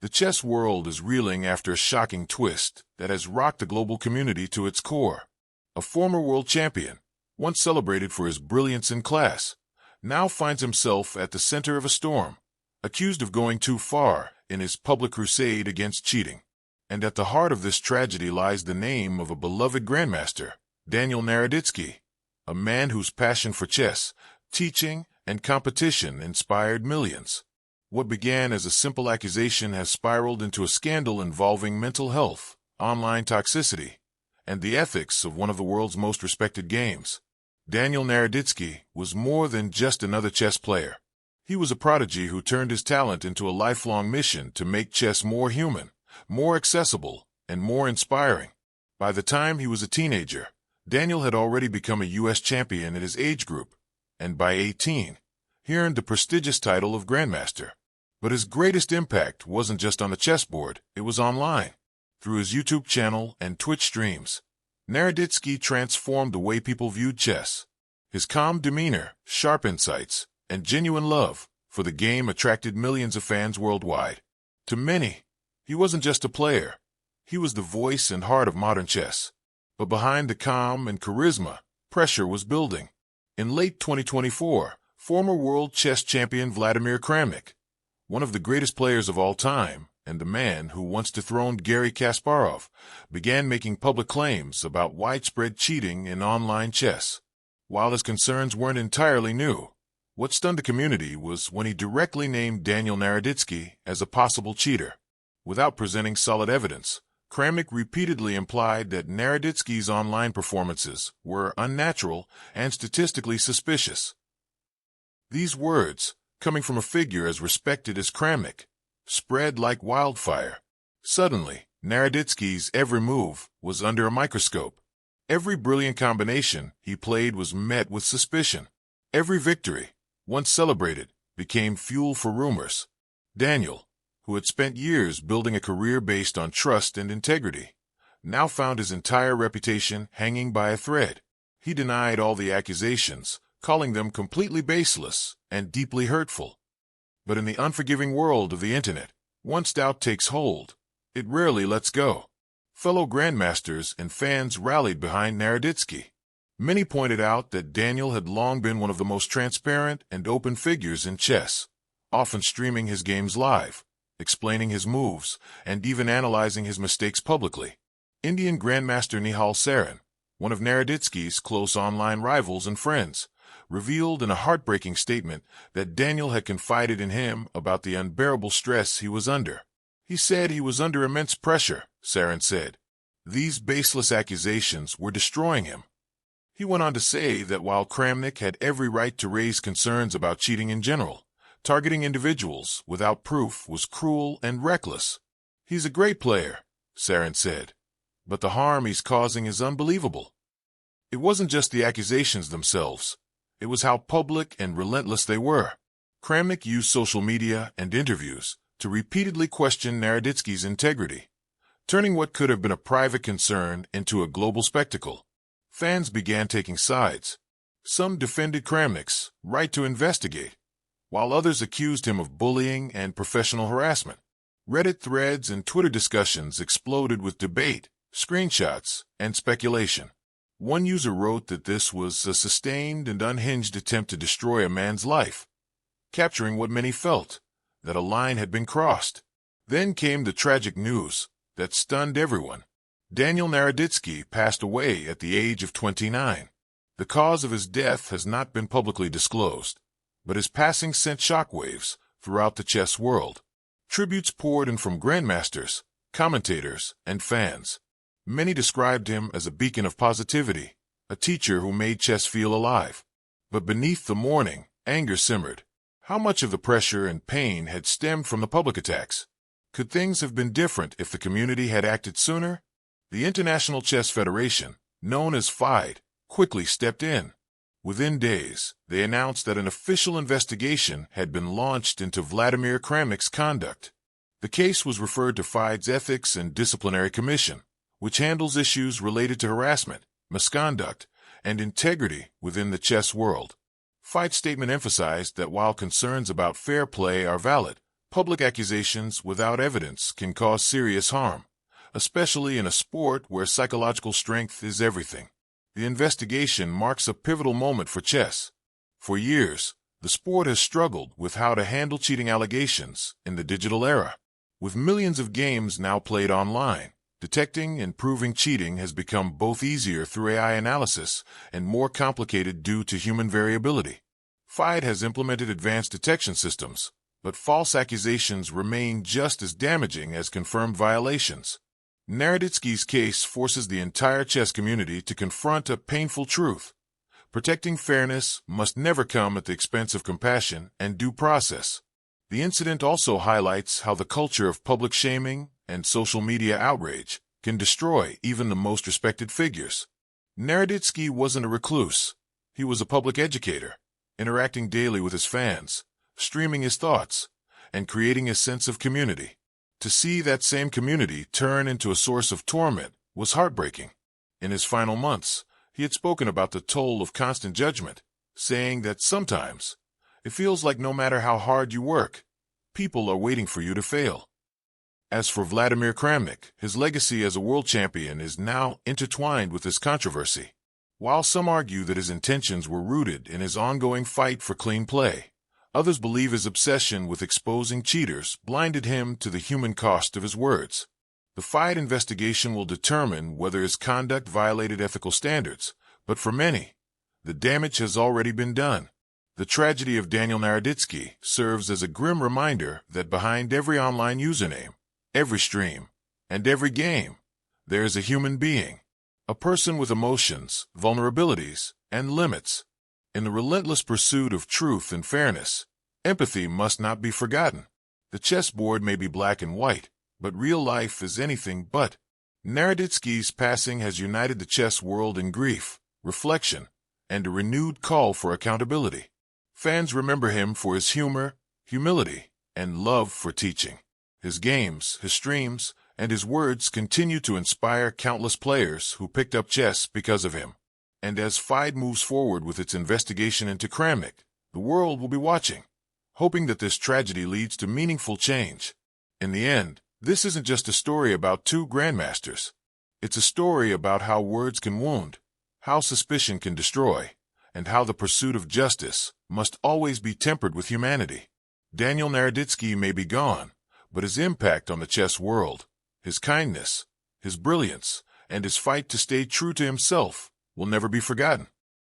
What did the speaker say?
The chess world is reeling after a shocking twist that has rocked the global community to its core. A former world champion, once celebrated for his brilliance in class, now finds himself at the center of a storm, accused of going too far in his public crusade against cheating. And at the heart of this tragedy lies the name of a beloved grandmaster, Daniel Naroditsky, a man whose passion for chess, teaching, and competition inspired millions. What began as a simple accusation has spiraled into a scandal involving mental health, online toxicity, and the ethics of one of the world's most respected games. Daniel Naroditsky was more than just another chess player. He was a prodigy who turned his talent into a lifelong mission to make chess more human, more accessible, and more inspiring. By the time he was a teenager, Daniel had already become a U.S. champion in his age group, and by 18, he earned the prestigious title of Grandmaster. But his greatest impact wasn't just on the chessboard, it was online. Through his YouTube channel and Twitch streams, Naroditsky transformed the way people viewed chess. His calm demeanor, sharp insights, and genuine love for the game attracted millions of fans worldwide. To many, he wasn't just a player. He was the voice and heart of modern chess. But behind the calm and charisma, pressure was building. In late 2024, former world chess champion Vladimir Kramnik, one of the greatest players of all time, and the man who once dethroned Garry Kasparov, began making public claims about widespread cheating in online chess. While his concerns weren't entirely new, what stunned the community was when he directly named Daniel Naroditsky as a possible cheater. Without presenting solid evidence, Kramnik repeatedly implied that Naroditsky's online performances were unnatural and statistically suspicious. These words, coming from a figure as respected as Kramnik, spread like wildfire. Suddenly, Naroditsky's every move was under a microscope. Every brilliant combination he played was met with suspicion. Every victory, once celebrated, became fuel for rumors. Daniel, who had spent years building a career based on trust and integrity, now found his entire reputation hanging by a thread. He denied all the accusations, calling them completely baseless and deeply hurtful. But in the unforgiving world of the internet, once doubt takes hold, it rarely lets go. Fellow grandmasters and fans rallied behind Naroditsky. Many pointed out that Daniel had long been one of the most transparent and open figures in chess, often streaming his games live, explaining his moves, and even analyzing his mistakes publicly. Indian Grandmaster Nihal Saran, one of Naroditsky's close online rivals and friends, revealed in a heartbreaking statement that Daniel had confided in him about the unbearable stress he was under. He said he was under immense pressure, Saran said. These baseless accusations were destroying him. He went on to say that while Kramnik had every right to raise concerns about cheating in general, targeting individuals without proof was cruel and reckless. He's a great player, Saran said, but the harm he's causing is unbelievable. It wasn't just the accusations themselves. It was how public and relentless they were. Kramnik used social media and interviews to repeatedly question Naroditsky's integrity, turning what could have been a private concern into a global spectacle. Fans began taking sides. Some defended Kramnik's right to investigate, while others accused him of bullying and professional harassment. Reddit threads and Twitter discussions exploded with debate, screenshots, and speculation. One user wrote that this was a sustained and unhinged attempt to destroy a man's life, capturing what many felt, that a line had been crossed. Then came the tragic news that stunned everyone. Daniel Naroditsky passed away at the age of 29. The cause of his death has not been publicly disclosed, but his passing sent shockwaves throughout the chess world. Tributes poured in from grandmasters, commentators, and fans. Many described him as a beacon of positivity, a teacher who made chess feel alive. But beneath the mourning, anger simmered. How much of the pressure and pain had stemmed from the public attacks? Could things have been different if the community had acted sooner? The International Chess Federation, known as FIDE, quickly stepped in. Within days, they announced that an official investigation had been launched into Vladimir Kramnik's conduct. The case was referred to FIDE's Ethics and Disciplinary Commission, which handles issues related to harassment, misconduct, and integrity within the chess world. FIDE's statement emphasized that while concerns about fair play are valid, Public accusations without evidence can cause serious harm, especially in a sport where psychological strength is everything. The investigation marks a pivotal moment for chess. For years, the sport has struggled with how to handle cheating allegations in the digital era. With millions of games now played online, detecting and proving cheating has become both easier through AI analysis and more complicated due to human variability. FIDE has implemented advanced detection systems, but false accusations remain just as damaging as confirmed violations. Naroditsky's case forces the entire chess community to confront a painful truth. Protecting fairness must never come at the expense of compassion and due process. The incident also highlights how the culture of public shaming and social media outrage can destroy even the most respected figures. Naroditsky wasn't a recluse. He was a public educator, interacting daily with his fans, streaming his thoughts, and creating a sense of community. To see that same community turn into a source of torment was heartbreaking. In his final months, he had spoken about the toll of constant judgment, saying that sometimes it feels like no matter how hard you work, people are waiting for you to fail. As for Vladimir Kramnik, his legacy as a world champion is now intertwined with this controversy. While some argue that his intentions were rooted in his ongoing fight for clean play, others believe his obsession with exposing cheaters blinded him to the human cost of his words. The FIDE investigation will determine whether his conduct violated ethical standards, but for many, the damage has already been done. The tragedy of Daniel Naroditsky serves as a grim reminder that behind every online username, every stream, and every game, there is a human being, a person with emotions, vulnerabilities, and limits. In the relentless pursuit of truth and fairness, empathy must not be forgotten. The chessboard may be black and white, but real life is anything but. Naroditsky's passing has united the chess world in grief, reflection, and a renewed call for accountability. Fans remember him for his humor, humility, and love for teaching. His games, his streams, and his words continue to inspire countless players who picked up chess because of him. And as FIDE moves forward with its investigation into Kramnik, the world will be watching, hoping that this tragedy leads to meaningful change. In the end, this isn't just a story about two grandmasters. It's a story about how words can wound, how suspicion can destroy, and how the pursuit of justice must always be tempered with humanity. Daniel Naroditsky may be gone, but his impact on the chess world, his kindness, his brilliance, and his fight to stay true to himself will never be forgotten.